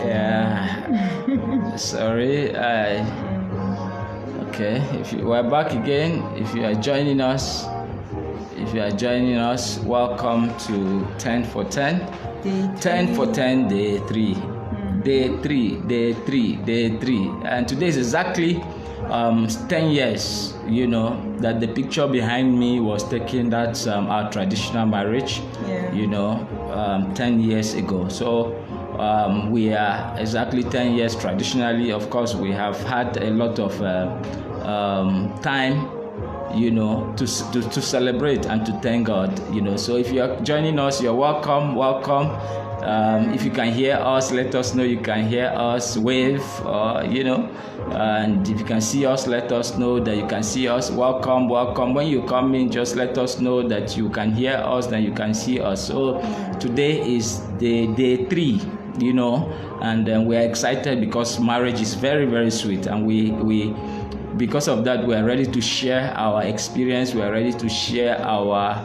Yeah. Sorry. Okay. We're back again. If you are joining us, welcome to 10 for 10. 10 for 10 day 3. Day 3. And today is exactly 10 years, that the picture behind me was taken. That's our traditional marriage, 10 years ago. So we are exactly 10 years traditionally. Of course, we have had a lot of time, to celebrate and to thank God, So if you're joining us, you're welcome. If you can hear us, let us know you can hear us. Wave, and if you can see us, let us know that you can see us. Welcome. When you come in, just let us know that you can hear us, that you can see us. So today is the day 3, and we are excited because marriage is very, very sweet, and we because of that, we are ready to share our experience. We are ready to share our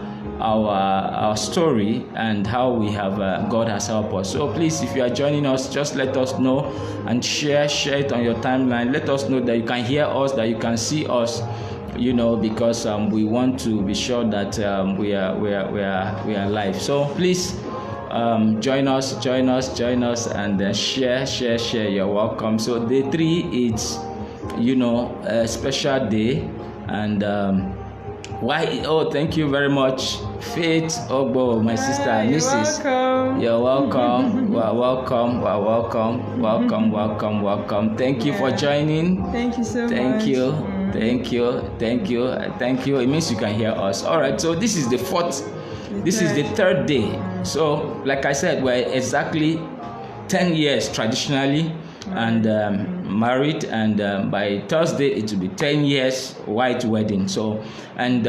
story and how we have God has helped us. So please, if you are joining us, just let us know and share it on your timeline. Let us know that you can hear us, that you can see us, because we want to be sure that we are live. So please join us, and share. You're welcome. So day 3 is a special day, and why? Oh, thank you very much, Faith Ogbo, my sister, Mrs. You're welcome. We're welcome. Thank you for joining. Thank you so much. Thank you. It means you can hear us. All right. So this is the 3rd day. So, like I said, we're exactly 10 years traditionally, and married, and by Thursday it will be 10 years white wedding. So, and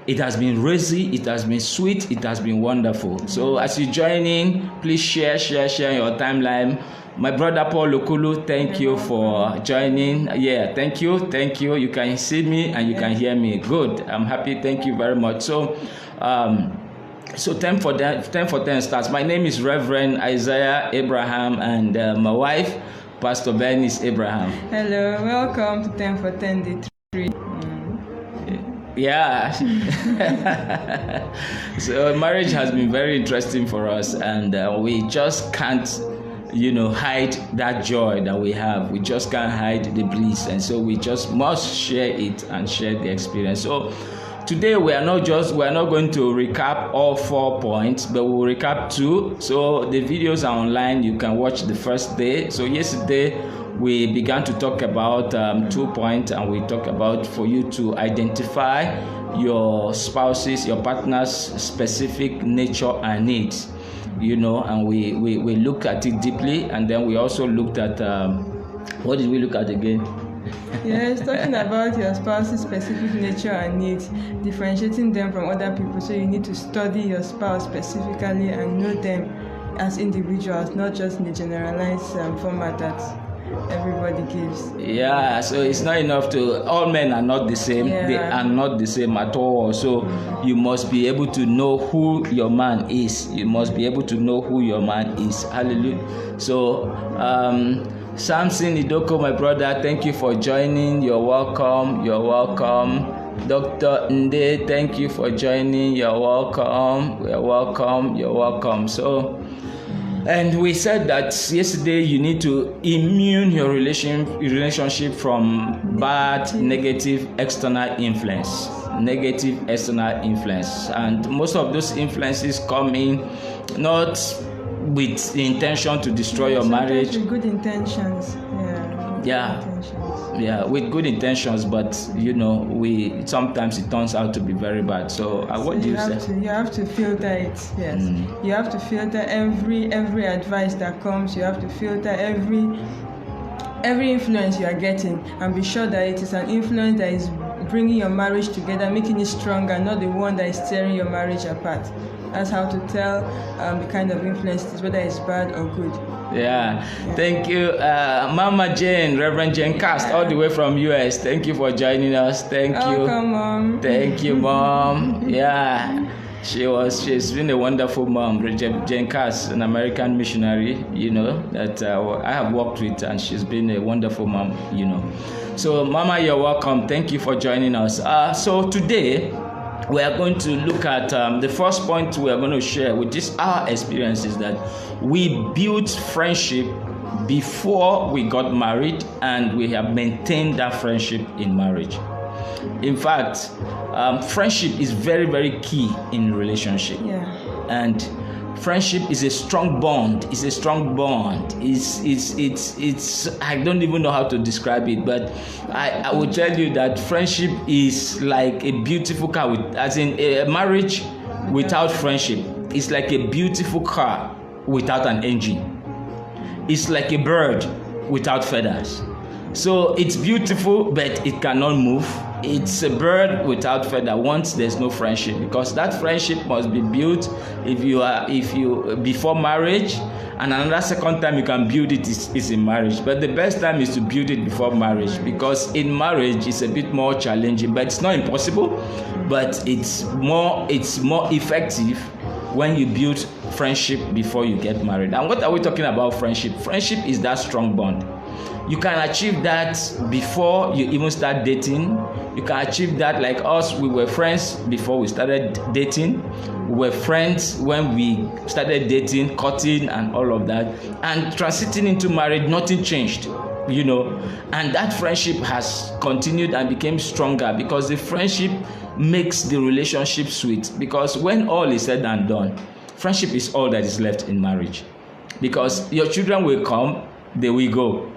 it has been rosy, it has been sweet, it has been wonderful. So as you join in, please share your timeline. My brother Paul Okulu, thank you for joining. Yeah, thank you. You can see me and you can hear me. Good. I'm happy. Thank you very much. So 10 for 10 starts. My name is Reverend Isaiah Abraham, and my wife, Pastor Bernice Abraham. Hello, welcome to 10 for 10 day 3. Yeah. So marriage has been very interesting for us, and we just can't, hide that joy that we have. We just can't hide the bliss, and so we just must share it and share the experience. So today we are not going to recap all 4 points, but we'll recap 2. So the videos are online. You can watch the first day. So yesterday we began to talk about 2 points, and we talked about for you to identify your spouse's, your partner's specific nature and needs, and we looked at it deeply, and then we also looked at what did we look at again? Yes, talking about your spouse's specific nature and needs, differentiating them from other people. So you need to study your spouse specifically and know them as individuals, not just in the generalized format that everybody gives. Yeah, so it's not enough all men are not the same. Yeah. They are not the same at all. So you must be able to know who your man is. Hallelujah. So Samson Idoko, my brother, thank you for joining. You're welcome. Dr. Nde, thank you for joining. You're welcome. So, and we said that yesterday you need to immune your relationship from bad, negative external influence. And most of those influences come in not with the intention to destroy your marriage. With good intentions. With good intentions, but sometimes it turns out to be very bad. So what do you say? You have to filter it. Yes, you have to filter every advice that comes. You have to filter every influence you are getting, and be sure that it is an influence that is bringing your marriage together, making it stronger, not the one that is tearing your marriage apart. That's how to tell the kind of influence it is, whether it's bad or good. Yeah. Thank you, Mama Jane, Reverend Jane Cast, all the way from US. Thank you for joining us. Thank you. Welcome, Mom. Thank you, Mom. Yeah. She's been a wonderful mom. Jane Cass, an American missionary, that I have worked with, and she's been a wonderful mom, So, Mama, you're welcome. Thank you for joining us. So today, we are going to look at the first point we are going to share with this our experience is that we built friendship before we got married, and we have maintained that friendship in marriage. In fact, friendship is very, very key in relationship. Yeah. And friendship is a strong bond. It's a strong bond. It's I don't even know how to describe it, but I will tell you that friendship is like a beautiful car as in a marriage without friendship. It's like a beautiful car without an engine. It's like a bird without feathers. So it's beautiful, but it cannot move. It's a bird without feather once there's no friendship, because that friendship must be built if you before marriage, and another second time you can build it is in marriage. But the best time is to build it before marriage, because in marriage it's a bit more challenging, but it's not impossible. But it's more effective when you build friendship before you get married. And what are we talking about? Friendship is that strong bond. You can achieve that before you even start dating. You can achieve that like us. We were friends before we started dating. We were friends when we started dating, courting, and all of that. And transiting into marriage, nothing changed, And that friendship has continued and became stronger, because the friendship makes the relationship sweet. Because when all is said and done, friendship is all that is left in marriage. Because your children will come, they will go.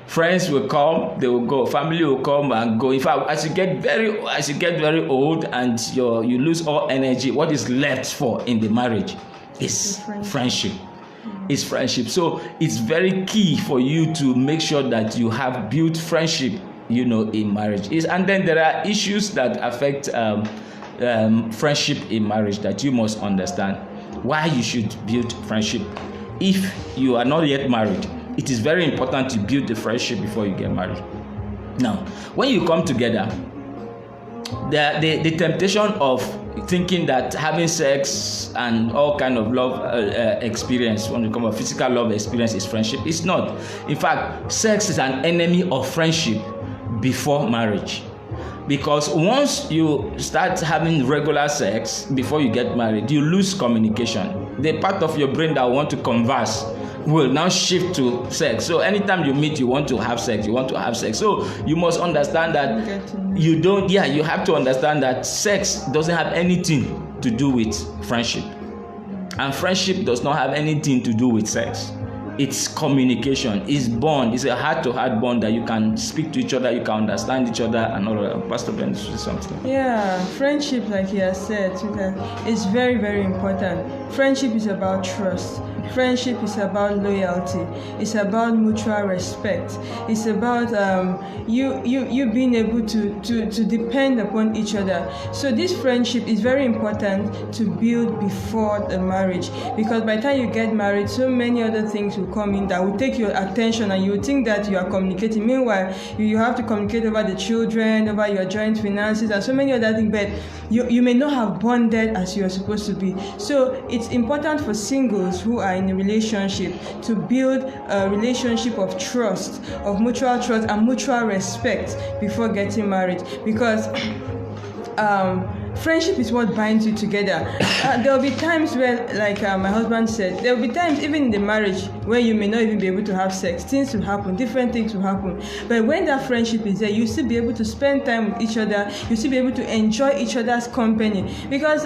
Friends will come, they will go. Family will come and go. In fact, as you get very old and you lose all energy, what is left for in the marriage is friendship. It's friendship. So it's very key for you to make sure that you have built friendship, in marriage. And then there are issues that affect friendship in marriage that you must understand. Why you should build friendship if you are not yet married. It is very important to build the friendship before you get married. Now, when you come together, the temptation of thinking that having sex and all kind of love experience, when you come to physical love experience, is friendship. It's not. In fact, sex is an enemy of friendship before marriage. Because once you start having regular sex before you get married, you lose communication. The part of your brain that want to converse will now shift to sex. So anytime you meet, you want to have sex. So you must understand that you have to understand that sex doesn't have anything to do with friendship. And friendship does not have anything to do with sex. It's communication, it's bond, it's a heart-to-heart bond that you can speak to each other, you can understand each other, and all of that. Pastor Ben, say something. Yeah, friendship, like he has said, is very, very important. Friendship is about trust. Friendship is about loyalty. It's about mutual respect. It's about you being able to depend upon each other. So this friendship is very important to build before the marriage, because by the time you get married, so many other things will come in that will take your attention, and you will think that you are communicating. Meanwhile, you have to communicate over the children, over your joint finances, and so many other things, but you may not have bonded as you are supposed to be. So it's important for singles who are in a relationship to build a relationship of trust, of mutual trust and mutual respect before getting married, because friendship is what binds you together. There will be times where, like my husband said, there will be times even in the marriage where you may not even be able to have sex. Things will happen, different things will happen. But when that friendship is there, you still be able to spend time with each other. You still be able to enjoy each other's company. Because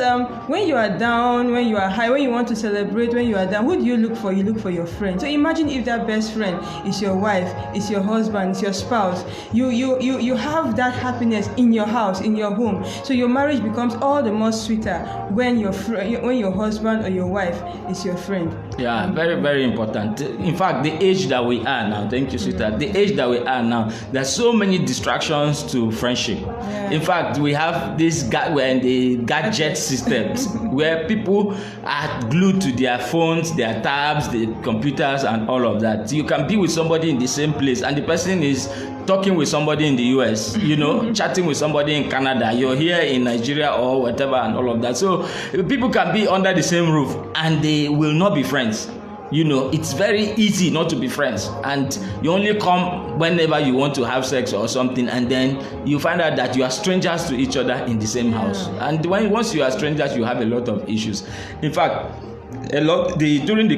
when you are down, when you are high, when you want to celebrate, when you are down, who do you look for? You look for your friend. So imagine if that best friend is your wife, is your husband, is your spouse. You have that happiness in your house, in your home. So your marriage becomes all the more sweeter when your husband or your wife is your friend. Yeah, very, very important. In fact, the age that we are now, thank you, sweetheart. The age that we are now, there's so many distractions to friendship. Yeah. In fact, we have we're in the gadget systems where people are glued to their phones, their tabs, the computers, and all of that. You can be with somebody in the same place, and the person is talking with somebody in the US, chatting with somebody in Canada, you're here in Nigeria or whatever and all of that. So people can be under the same roof and they will not be friends. It's very easy not to be friends, and you only come whenever you want to have sex or something, and then you find out that you are strangers to each other in the same house. And once you are strangers, you have a lot of issues. In fact, during the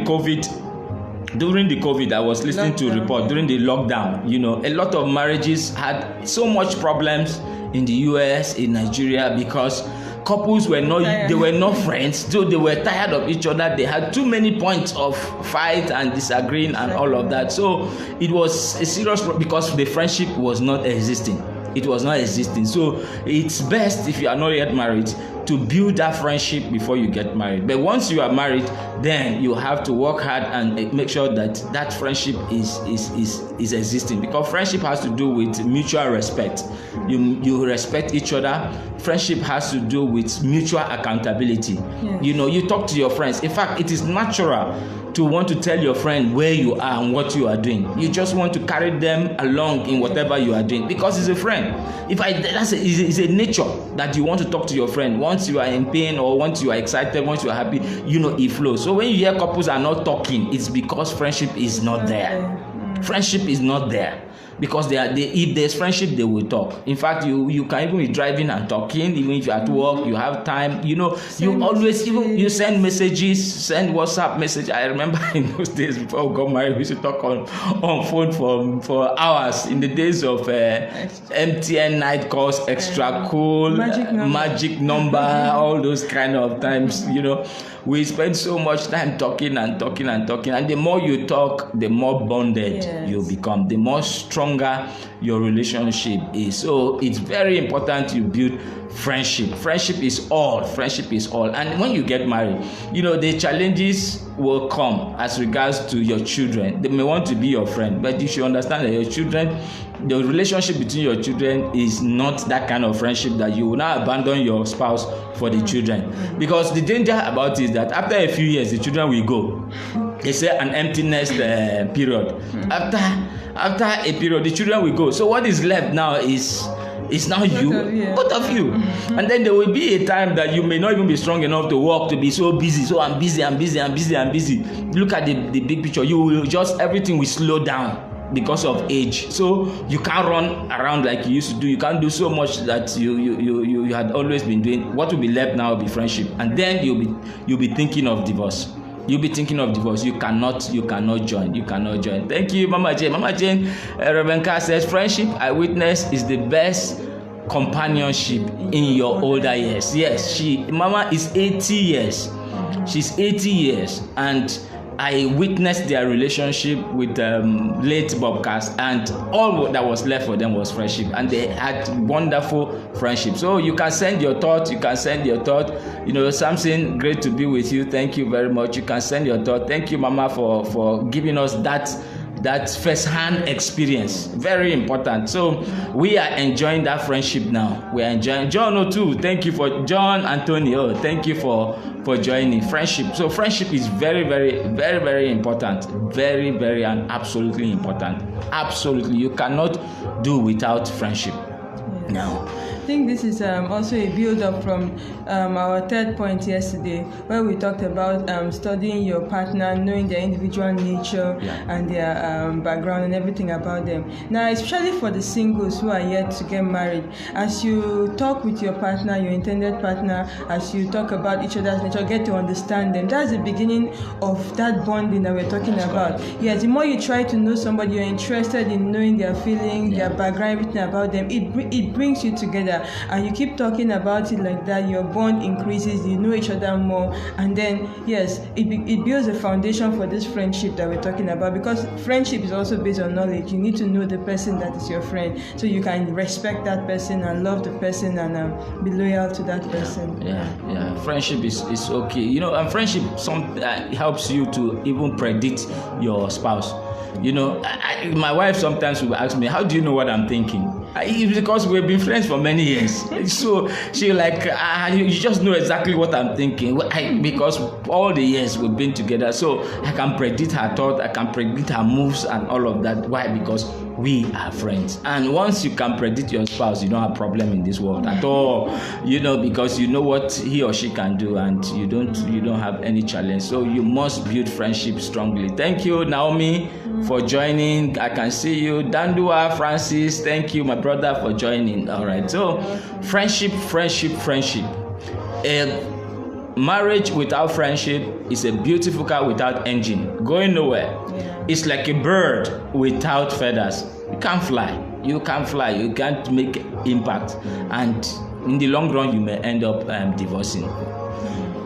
COVID, I was listening to a report during the lockdown. A lot of marriages had so much problems in the US, in Nigeria, because couples were not friends, so they were tired of each other. They had too many points of fight and disagreeing and all of that. So it was a serious problem because the friendship was not existing. It was not existing. So it's best, if you are not yet married, to build that friendship before you get married. But once you are married, then you have to work hard and make sure that friendship is existing, because friendship has to do with mutual respect. You respect each other. Friendship has to do with mutual accountability. Yes. You talk to your friends. In fact, it is natural to want to tell your friend where you are and what you are doing. You just want to carry them along in whatever you are doing because it's a friend. It's a nature that you want to talk to your friend. Once you are in pain or once you are excited, once you are happy, it flows. So when you hear couples are not talking, it's because friendship is not there. Friendship is not there. Because if there's friendship, they will talk. In fact, you can even be driving and talking. Even if you're at work, you have time. You send messages, send WhatsApp message. I remember in those days before we got married, we used to talk on phone for hours. In the days of MTN night calls, extra cool, magic number, all those kind of times. We spend so much time talking and talking and talking, and the more you talk, the more bonded you become, the more stronger your relationship is. So it's very important you build friendship. Friendship is all. And when you get married, the challenges will come as regards to your children. They may want to be your friend, but you should understand that your children, the relationship between your children is not that kind of friendship that you will now abandon your spouse for the children. Because the danger about it is that after a few years, the children will go. They say an empty nest period. After a period, the children will go. So what is left now is now both of you. And then there will be a time that you may not even be strong enough to work, to be so busy. So I'm busy. Look at the big picture. Everything will slow down because of age. So you can't run around like you used to do. You can't do so much that you had always been doing. What will be left now will be friendship. And then you'll be thinking of divorce. You cannot join. Thank you, Mama Jane. Mama Jane Rebecca says, friendship, I witness, is the best companionship in your older years. Yes, Mama is 80 years. She's 80 years, and I witnessed their relationship with late Bobcast, and all that was left for them was friendship, and they had wonderful friendship. So you can send your thought. Samson, great to be with you. Thank you very much. You can send your thought. Thank you, Mama, for giving us that first-hand experience. Very important. So we are enjoying that friendship now. We are enjoying. John too. Thank you for John Antonio. Thank you for joining. Friendship. So friendship is very, very, very, very important. Very, very, and absolutely important. Absolutely. You cannot do without friendship. Yes. Now, I think this is also a build-up from our third point yesterday, where we talked about studying your partner, knowing their individual nature and their background and everything about them. Now, especially for the singles who are yet to get married, as you talk with your partner, your intended partner, as you talk about each other's nature, get to understand them. That's the beginning of that bonding that we're talking about. Yes, the more you try to know somebody, you're interested in knowing their feelings, their background, everything about them, it brings you together. And you keep talking about it like that, your bond increases, you know each other more, and then it builds a foundation for this friendship that we're talking about, because friendship is also based on knowledge. You need to know the person that is your friend, so you can respect that person and love the person and be loyal to that person. Friendship is okay, and friendship helps you to even predict your spouse. My wife sometimes will ask me, how do you know what I'm thinking? It's because we've been friends for many years. So she you just know exactly what I'm thinking. Because all the years we've been together, so I can predict her thought, I can predict her moves and all of that. Why? Because we are friends. And once you can predict your spouse, you don't have problem in this world at all, because you know what he or she can do, and you don't have any challenge. So you must build friendship strongly. Thank you, Naomi, for joining. I can see you. Dandua Francis, thank you, my brother, for joining. All right, so friendship. Marriage without friendship is a beautiful car without engine, going nowhere. Yeah. It's like a bird without feathers. You can't fly. You can't make impact, and in the long run, you may end up divorcing.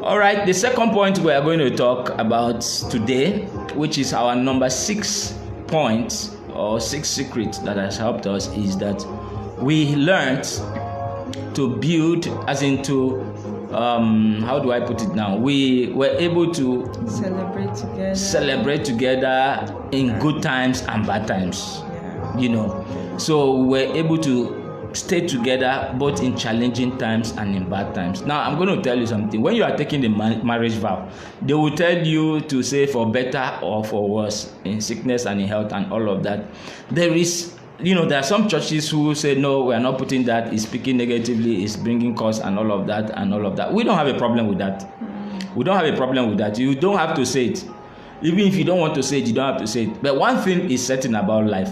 All right, the second point we are going to talk about today, which is our number 6 point or 6 secrets that has helped us, is that we learned to build, as into how do I put it now? We were able to celebrate together in good times and bad times. Yeah. So we were able to stay together both in challenging times and in bad times. Now, I'm going to tell you something. When you are taking the marriage vow, they will tell you to say for better or for worse, in sickness and in health and all of that. There are some churches who say, no, we are not putting that, it's speaking negatively, it's bringing curse and all of that. We don't have a problem with that. We don't have a problem with that. You don't have to say it. Even if you don't want to say it, you don't have to say it. But one thing is certain about life.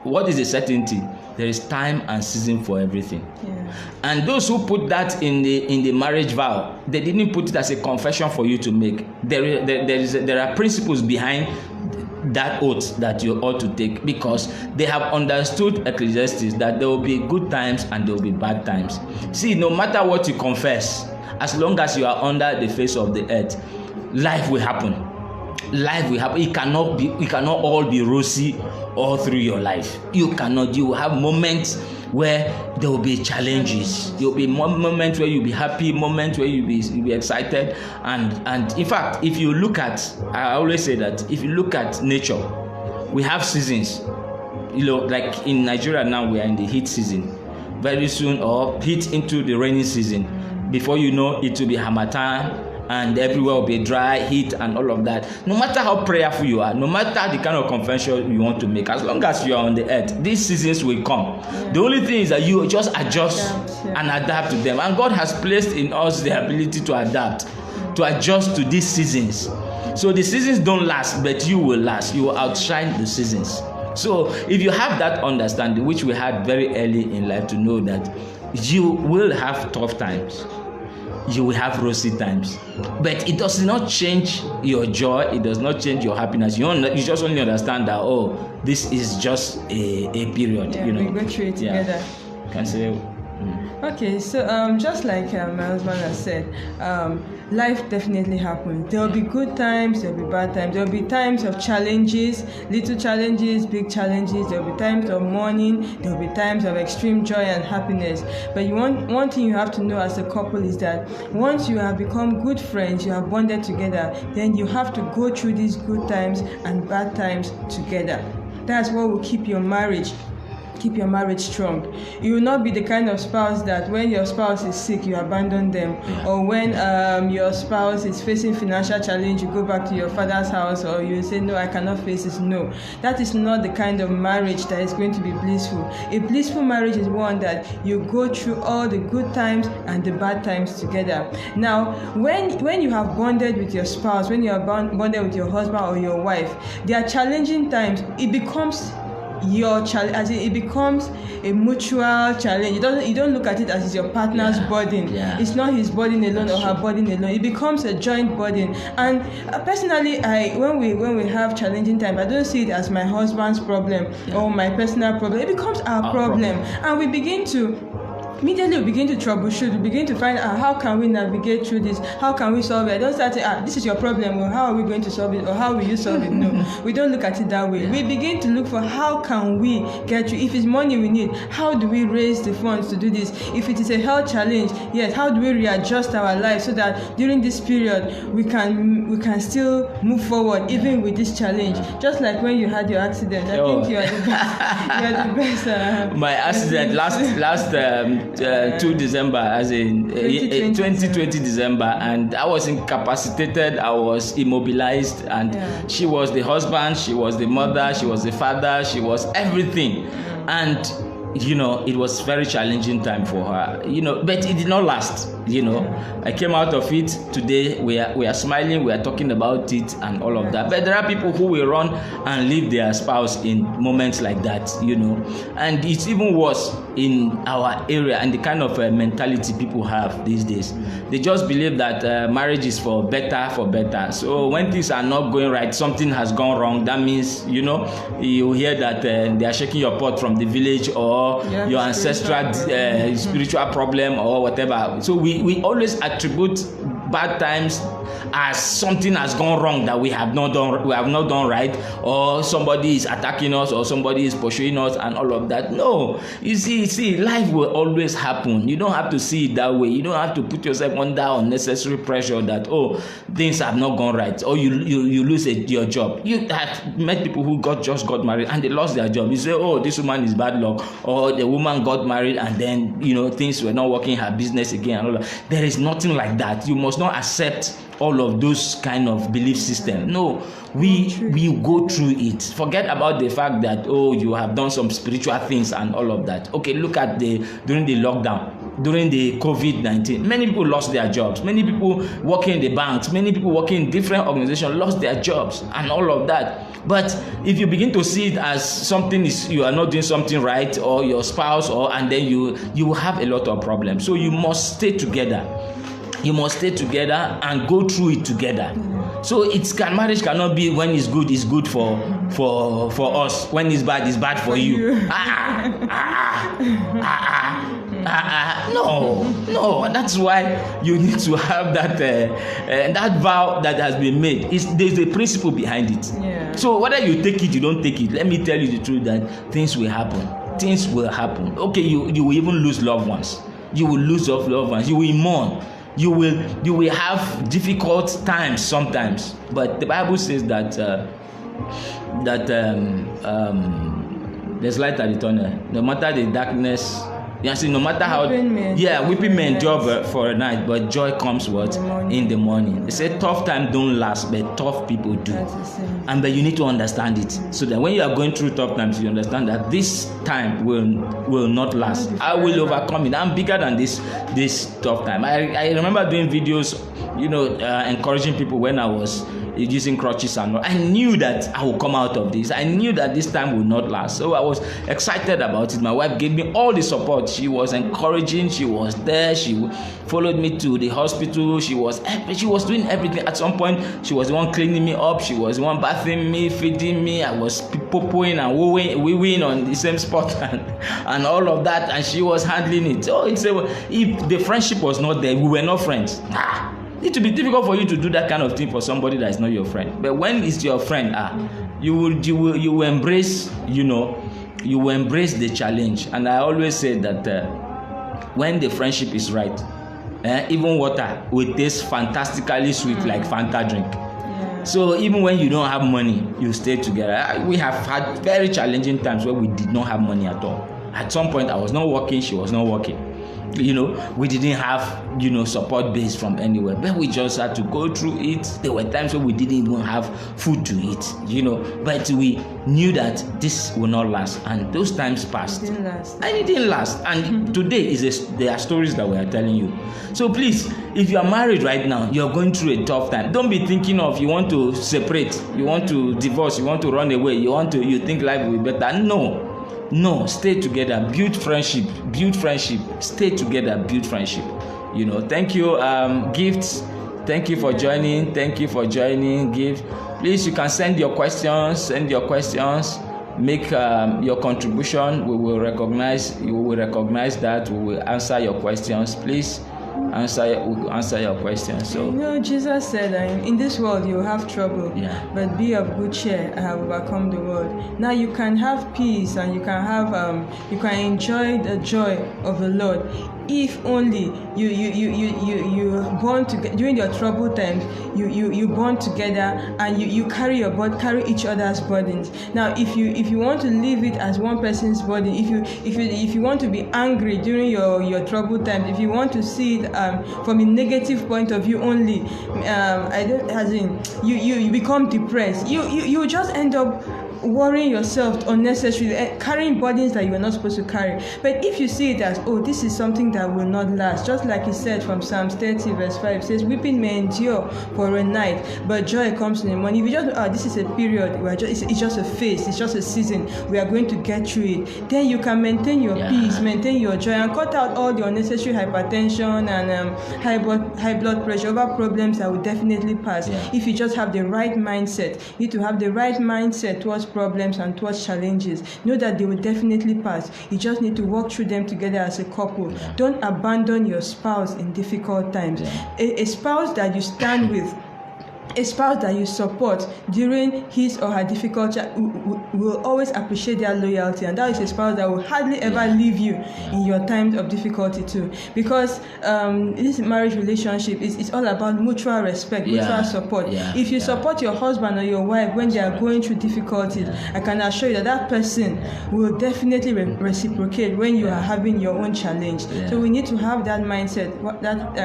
What is the certainty? There is time and season for everything. Yeah. And those who put that in the marriage vow, they didn't put it as a confession for you to make. There are principles behind that oath that you ought to take, because they have understood Ecclesiastes that there will be good times and there will be bad times. See, no matter what you confess, as long as you are under the face of the earth, life will happen. It cannot all be rosy all through your life. You will have moments where there will be challenges. There will be moments where you'll be happy, moments where you'll be excited. And in fact, if you look at, I always say that, if you look at nature, we have seasons. Like in Nigeria now, we are in the heat season. Very soon, or heat into the rainy season. Before you know, it will be Harmattan, and everywhere will be dry, heat, and all of that. No matter how prayerful you are, no matter the kind of confession you want to make, as long as you are on the earth, these seasons will come. Yeah. The only thing is that you just adjust and adapt to them. And God has placed in us the ability to adapt, to adjust to these seasons. So the seasons don't last, but you will last. You will outshine the seasons. So if you have that understanding, which we had very early in life, to know that you will have tough times, you will have rosy times, but it does not change your joy. It does not change your happiness. You just only understand that, this is just a period. Yeah, we go through it together. Can say. Okay, so just like my husband has said, life definitely happens. There will be good times, there will be bad times. There will be times of challenges, little challenges, big challenges. There will be times of mourning. There will be times of extreme joy and happiness. But one thing you have to know as a couple is that once you have become good friends, you have bonded together, then you have to go through these good times and bad times together. That's what will keep your marriage strong. You will not be the kind of spouse that when your spouse is sick, you abandon them, or when your spouse is facing financial challenge, you go back to your father's house, or you say, no, I cannot face this. No, that is not the kind of marriage that is going to be blissful. A blissful marriage is one that you go through all the good times and the bad times together. Now, when you have bonded with your spouse, when you have bonded with your husband or your wife, there are challenging times. It becomes your challenge, as it becomes a mutual challenge. You don't look at it as your partner's burden. It's not his burden alone or her burden alone. It becomes a joint burden. And personally, when we have challenging time, I don't see it as my husband's problem or my personal problem. It becomes our problem. And we begin to immediately we begin to troubleshoot. We begin to find out how can we navigate through this, how can we solve it. I don't start saying, this is your problem, or how are we going to solve it, or how will you solve it. No, we don't look at it that way. We begin to look for how can we get through. If it's money we need, how do we raise the funds to do this? If it is a health challenge, yes, how do we readjust our lives so that during this period we can still move forward even with this challenge. Just like when you had your accident, I think you are the best. You are the best. My accident last 2 December, as in 2020 December, and I was incapacitated, I was immobilized, and she was the husband, she was the mother, she was the father, she was everything. And it was very challenging time for her, but it did not last. I came out of it. Today we are smiling, we are talking about it and all of that. But there are people who will run and leave their spouse in moments like that, and it's even worse in our area and the kind of mentality people have these days. They just believe that marriage is for better. So when things are not going right, something has gone wrong. That means, you hear that they are shaking your pot from the village, or your ancestral spiritual problem or whatever. So we always attribute bad times as something has gone wrong that we have not done right, or somebody is attacking us, or somebody is pursuing us and all of that. No, you see life will always happen. You don't have to see it that way. You don't have to put yourself under unnecessary pressure that things have not gone right, or you lose your job. You have met people who just got married and they lost their job. You say, this woman is bad luck, or the woman got married and then things were not working, her business again and all that. There is nothing like that. You must not accept all of those kind of belief system. No, we go through it. Forget about the fact that you have done some spiritual things and all of that. Okay, look at during the lockdown, during the COVID-19, many people lost their jobs. Many people working in the banks, many people working in different organizations lost their jobs and all of that. But if you begin to see it as something you are not doing something right, or your spouse, and then you will have a lot of problems. So you must stay together. You must stay together and go through it together. So marriage cannot be when it's good for us. When it's bad for you. No. That's why you need to have that vow that has been made. There's a principle behind it. Yeah. So whether you take it, you don't take it, let me tell you the truth that things will happen. Things will happen. Okay, you will even lose loved ones. You will lose loved ones. You will mourn. You will have difficult times sometimes, but the Bible says that there's light at the tunnel. No matter the darkness, no matter how weeping may endure for a night, but joy comes in the morning. They say tough times don't last, but tough people do. But you need to understand it, so that when you are going through tough times, you understand that this time will not last. I will overcome it. I'm bigger than this tough time. I remember doing videos, encouraging people when I was using crutches and all. I knew that I would come out of this. I knew that this time would not last. So I was excited about it. My wife gave me all the support. She was encouraging. She was there. She followed me to the hospital. She was doing everything. At some point, she was the one cleaning me up. She was the one bathing me, feeding me. I was pooping and wooing on the same spot and all of that. And she was handling it. So if the friendship was not there, we were not friends. It will be difficult for you to do that kind of thing for somebody that is not your friend. But when it's your friend, you will embrace, you will embrace the challenge. And I always say that when the friendship is right, even water will taste fantastically sweet like Fanta drink. Yeah. So even when you don't have money, you stay together. We have had very challenging times where we did not have money at all. At some point, I was not working, she was not working. We didn't have, support base from anywhere, but we just had to go through it. There were times when we didn't even have food to eat, but we knew that this will not last, and those times passed. It didn't last. And today there are stories that we are telling you. So please, if you are married right now, you are going through a tough time. Don't be thinking of you want to separate, you want to divorce, you want to run away, you think life will be better. No, stay together, build friendship, stay together, build friendship. Thank you, Gifts. Thank you for joining. Gift. Please, you can send your questions, make your contribution. We will recognize that. We will answer your questions. Please answer your questions. So Jesus said that in this world you will have trouble, but be of good cheer. I have overcome the world. Now you can have peace, and you can have you can enjoy the joy of the Lord. if only you bond together during your trouble times, you bond together and you carry each other's burdens. Now if you want to leave it as one person's burden, if you want to be angry during your trouble times, if you want to see it from a negative point of view only, you become depressed. You just end up worrying yourself unnecessarily, carrying burdens that you are not supposed to carry. But if you see it as, oh, this is something that will not last, just like he said from Psalms 30 verse 5, says, weeping may endure for a night, but joy comes in the morning. If you just, this is a period, it's just a phase, it's just a season, we are going to get through it, then you can maintain your peace, maintain your joy, and cut out all the unnecessary hypertension and high blood pressure over problems that will definitely pass. If you just have the right mindset. You need to have the right mindset towards problems and towards challenges. Know that they will definitely pass. You just need to walk through them together as a couple. Don't abandon your spouse in difficult times. A spouse that you stand with, a spouse that you support during his or her difficult will always appreciate their loyalty, and that is a spouse that will hardly ever leave you in your times of difficulty too. Because this marriage relationship is all about mutual respect, mutual support. If you support your husband or your wife when they are going through difficulties, I can assure you that person will definitely reciprocate when you are having your own challenge. So we need to have that mindset, that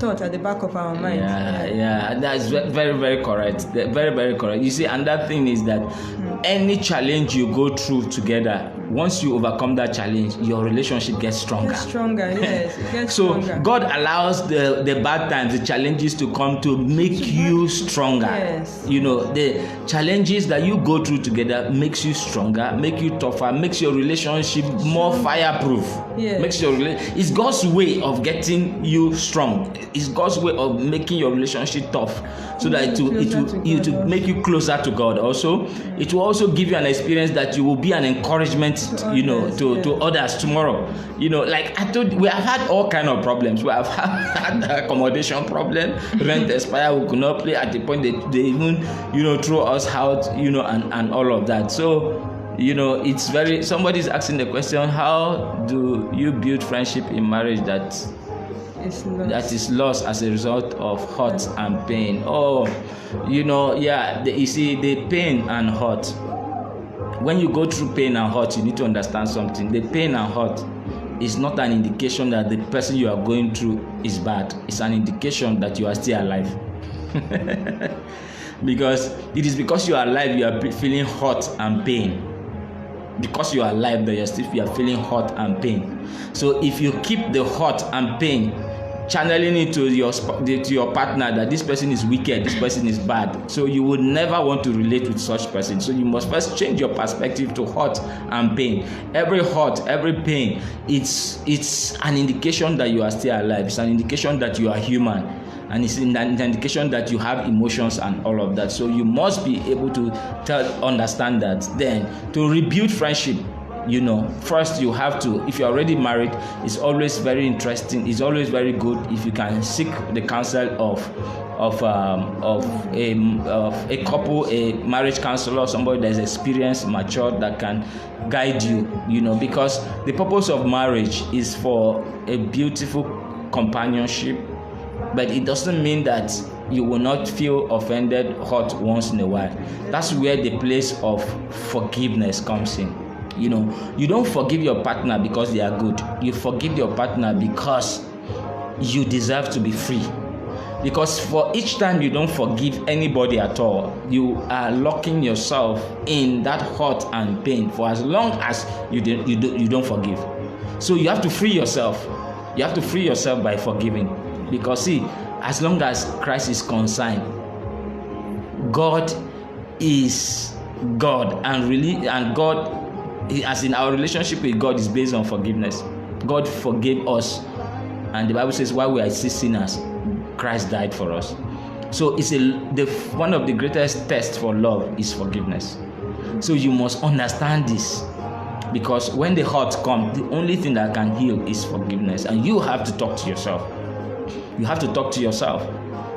thought at the back of our mind. That's very, very correct. Very, very correct. You see, and that thing is that any challenge you go through together, once you overcome that challenge, your relationship gets stronger. It gets so stronger. God allows the bad times, the challenges to come to make you stronger. You know, the challenges that you go through together makes you stronger, make you tougher, makes your relationship more fireproof. Makes it's God's way of getting you strong. It's God's way of making your relationship tough, so that it will make you closer to God. Also, it will also give you an experience that you will be an encouragement, to others tomorrow. You know, like I told you, we have had all kind of problems. We have had accommodation problem, rent expire, we could not play at the point they even, throw us out, and all of that. So, it's somebody's asking the question, how do you build friendship in marriage that is lost as a result of hurt and pain? You see, the pain and hurt. When you go through pain and hurt, you need to understand something. The pain and hurt is not an indication that the person you are going through is bad. It's an indication that you are still alive. Because it is because you are alive, you are feeling hurt and pain. Because you are alive, that you are feeling hurt and pain. So if you keep the hurt and pain, channeling it to your partner, that this person is wicked, this person is bad, so you would never want to relate with such person. So you must first change your perspective to hurt and pain. Every hurt, every pain, it's an indication that you are still alive. It's an indication that you are human, and it's an indication that you have emotions and all of that. So you must be able to understand that. Then to rebuild friendship, first you have to, if you're already married, it's always very interesting, it's always very good if you can seek the counsel of a couple, a marriage counselor, somebody that is experienced, matured, that can guide you, because the purpose of marriage is for a beautiful companionship, but it doesn't mean that you will not feel offended, hurt once in a while. That's where the place of forgiveness comes in. You don't forgive your partner because they are good. You forgive your partner because you deserve to be free. Because for each time you don't forgive anybody at all, you are locking yourself in that hurt and pain for as long as you don't forgive. So you have to free yourself. You have to free yourself by forgiving. Because see, as long as Christ is concerned, God is God, and God, as in our relationship with God, is based on forgiveness. God forgave us, and the Bible says, while we are still sinners, Christ died for us. So it's one of the greatest tests for love is forgiveness. So you must understand this, because when the hurt comes, the only thing that can heal is forgiveness, and you have to talk to yourself. You have to talk to yourself,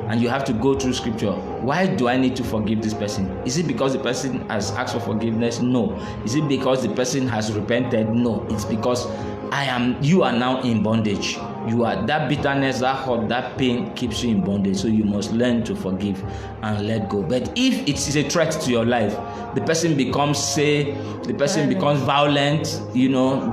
and you have to go through scripture. Why do I need to forgive this person? Is it because the person has asked for forgiveness? No. Is it because the person has repented? No. It's because you are now in bondage. You are that bitterness, that hurt, that pain keeps you in bondage. So you must learn to forgive and let go. But if it is a threat to your life, the person becomes violent,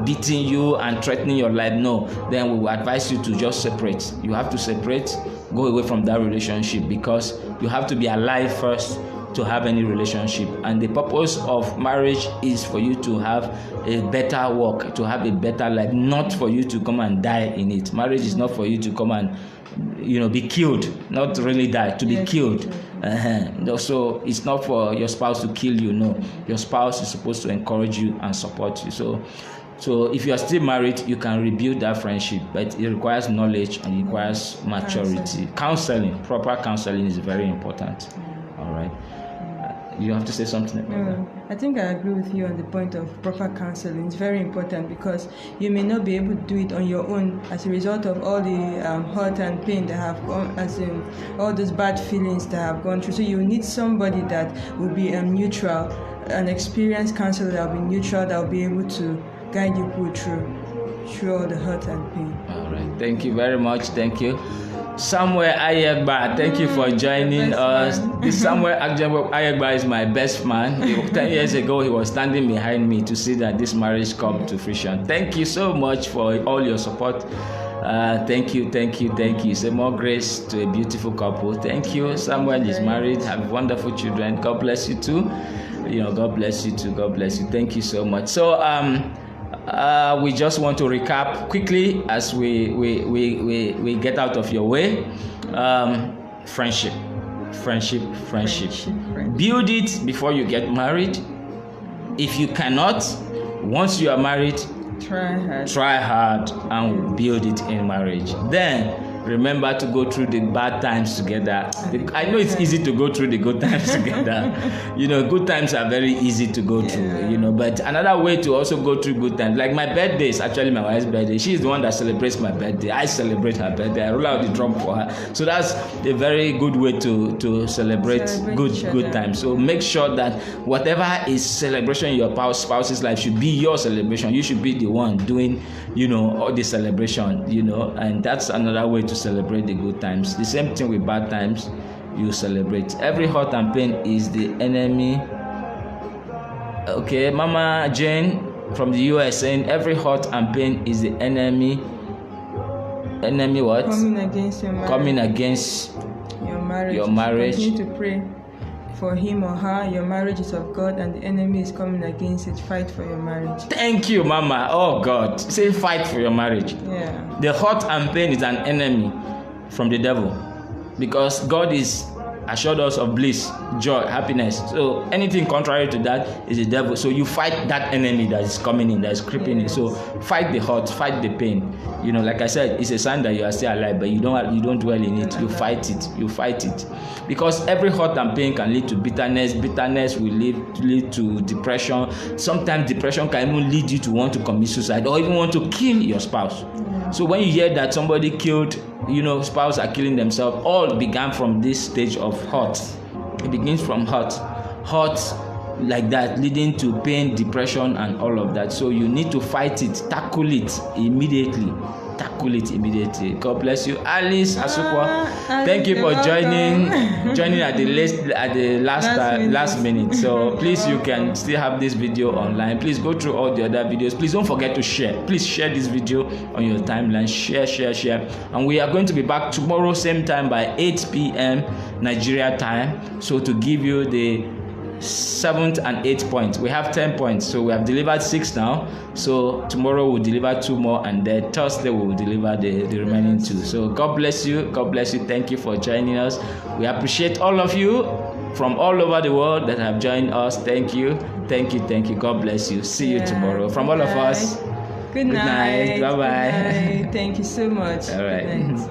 beating you and threatening your life. No, then we will advise you to just separate. You have to separate, go away from that relationship, because you have to be alive first to have any relationship. And the purpose of marriage is for you to have a better work, to have a better life, not for you to come and die in it. Marriage is not for you to come and be killed, not really die, to be killed. So it's not for your spouse to kill you. No, your spouse is supposed to encourage you and support you. So if you are still married, you can rebuild that friendship, but it requires knowledge and it requires maturity. Counseling, proper counseling is very important. All right. You have to say something about that. I think I agree with you on the point of proper counseling. It's very important, because you may not be able to do it on your own as a result of all the hurt and pain that have gone, as in all those bad feelings that have gone through. So you need somebody that will be neutral, an experienced counselor that will be neutral, that will be able to guide you through all the hurt and pain. All right. Thank you very much. Thank you. Samuel Ayegba, thank you for joining us. This Samuel Ayegba is my best man. 10 years ago, he was standing behind me to see that this marriage come to fruition. Thank you so much for all your support. Thank you. Say more grace to a beautiful couple. Thank you. Samuel is married, have wonderful children. God bless you too. God bless you too. God bless you. Thank you so much. So we just want to recap quickly as we get out of your way. Friendship. Build it before you get married. If you cannot, once you are married, try hard and build it in marriage. Then remember to go through the bad times together. I know it's easy to go through the good times together. Good times are very easy to go through, but another way to also go through good times, like my birthday is actually my wife's birthday. She's the one that celebrates my birthday. I celebrate her birthday. I roll out the drum for her. So that's a very good way to celebrate good times. So make sure that whatever is celebration in your spouse's life should be your celebration. You should be the one doing, all the celebration, and that's another way to celebrate the good times. The same thing with bad times, you celebrate. Every hurt and pain is the enemy. Okay, Mama Jane from the US saying every hurt and pain is the enemy. Enemy what? Coming against your marriage. Coming against your marriage. Continue to pray for him or her. Your marriage is of God and the enemy is coming against it. Fight for your marriage. Thank you, Mama. Oh God, say fight for your marriage. Yeah. The hurt and pain is an enemy from the devil, because God is assured us of bliss, joy, happiness. So anything contrary to that is the devil. So you fight that enemy that is coming in, that is creeping in. So fight the hurt, fight the pain. Like I said, it's a sign that you are still alive, but you don't dwell in it. You fight it. Because every hurt and pain can lead to bitterness. Bitterness will lead to depression. Sometimes depression can even lead you to want to commit suicide or even want to kill your spouse. So when you hear that somebody killed, spouse are killing themselves, all began from this stage of hurt. It begins from hurt like that, leading to pain, depression, and all of that. So you need to fight it, tackle it immediately. God bless you, Alice Asukwa. Thank you for joining at the last minute. So please, you can still have this video online. Please go through all the other videos. Please don't forget to share. Please share this video on your timeline. Share. And we are going to be back tomorrow same time by 8 p.m. Nigeria time. So to give you the 7th and 8th point. We have 10 points, so we have delivered 6 now. So tomorrow we'll deliver 2 more, and then Thursday we will deliver the remaining 2. So God bless you. Thank you for joining us. We appreciate all of you from all over the world that have joined us. Thank you. God bless you. See you tomorrow. From all of us, good night. Bye bye. Thank you so much. All right. Good night.